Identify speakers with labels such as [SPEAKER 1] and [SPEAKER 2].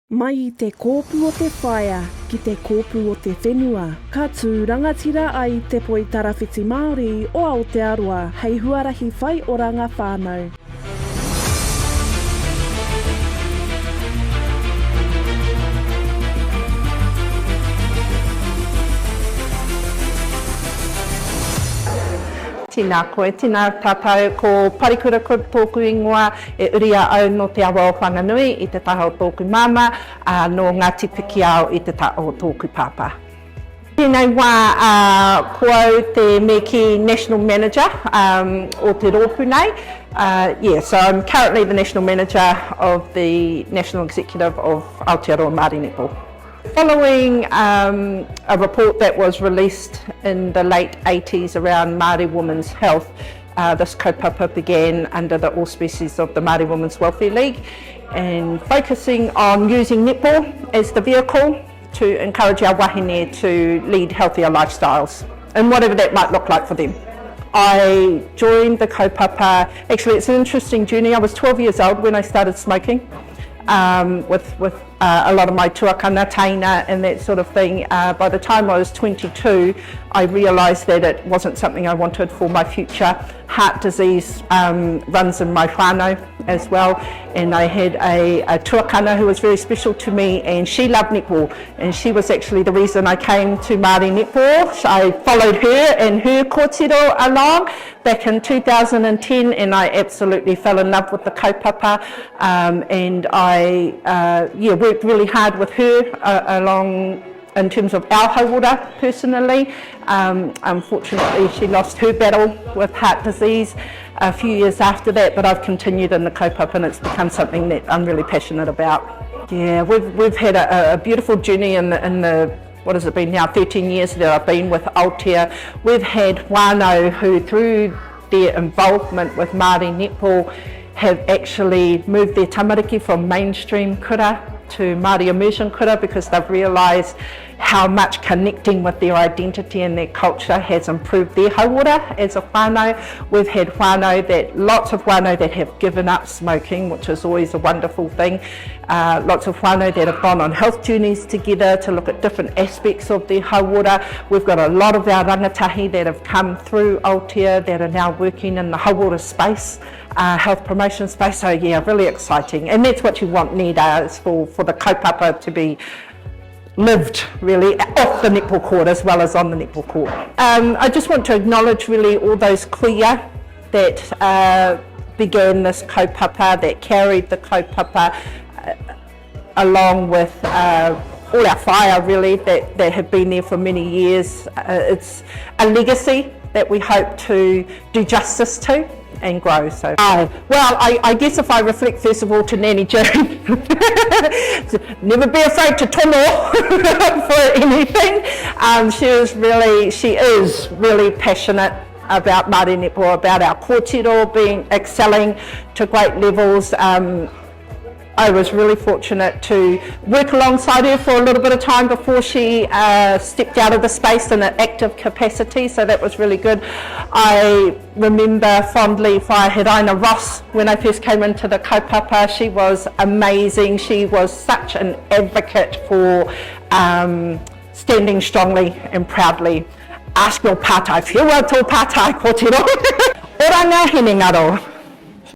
[SPEAKER 1] Mai I te kōpū o te whaia ki te kōpū o te whenua, ka tū rangatira ai te poi tarawhiti Māori o Aotea hei huarahi whai o ranga whānau.
[SPEAKER 2] Tēnā koe, tēnā tātou ko Parekura Cribb tōku ingoa e uri au no te awa o whanganui I te taha o tōku mama, no ngā tipiki ao I te taha o tōku pāpā. Tēnei wā ko au te meki National Manager o te rōpū nei. So I'm currently the National Manager of the National Executive of Aotea Māori Netball. Following a report that was released in the late 80s around Māori women's health, this kaupapa began under the auspices of the Māori Women's Welfare League and focusing on using netball as the vehicle to encourage our wahine to lead healthier lifestyles and whatever that might look like for them. I joined the kaupapa, actually it's an interesting journey. I was 12 years old when I started smoking. With a lot of my tuakana, taina and that sort of thing. By the time I was 22, I realised that it wasn't something I wanted for my future. Heart disease runs in my whānau as well, and I had a tuakana who was very special to me, and she loved netball, and she was actually the reason I came to Māori Netball. So I followed her and her kōtiro along back in 2010, and I absolutely fell in love with the kaupapa, and I worked really hard with her along in terms of our hauora personally. Unfortunately, she lost her battle with heart disease a few years after that, but I've continued in the kaupapa and it's become something that I'm really passionate about. Yeah, we've had a beautiful journey in the what has it been now, 13 years that I've been with Aotea. We've had whānau who, through their involvement with Māori Netball, have actually moved their tamariki from mainstream kura to Māori immersion kura because they've realised how much connecting with their identity and their culture has improved their hauora as a whānau. We've had lots of whānau that have given up smoking, which is always a wonderful thing. Lots of whānau that have gone on health journeys together to look at different aspects of their hauora. We've got a lot of our rangatahi that have come through Aotea that are now working in the hauora space, health promotion space, so yeah, really exciting. And that's what you want, Nida, is for the kaupapa to be lived really off the netball court as well as on the netball court. I just want to acknowledge really all those kuia that began this kaupapa, that carried the kaupapa along with all our whaia really that have been there for many years. It's a legacy that we hope to do justice to and grow. So, I guess if I reflect first of all to Nanny June, never be afraid to tono for anything. She is really passionate about Māori Netball, about our kōtiro excelling to great levels. I was really fortunate to work alongside her for a little bit of time before she stepped out of the space in an active capacity, so that was really good. I remember fondly Whaihiraina Ross when I first came into the kaupapa. She was amazing. She was such an advocate for standing strongly and proudly. Ask your pātai, whiua tō pātai kōtiro. Oranga hene ngaro.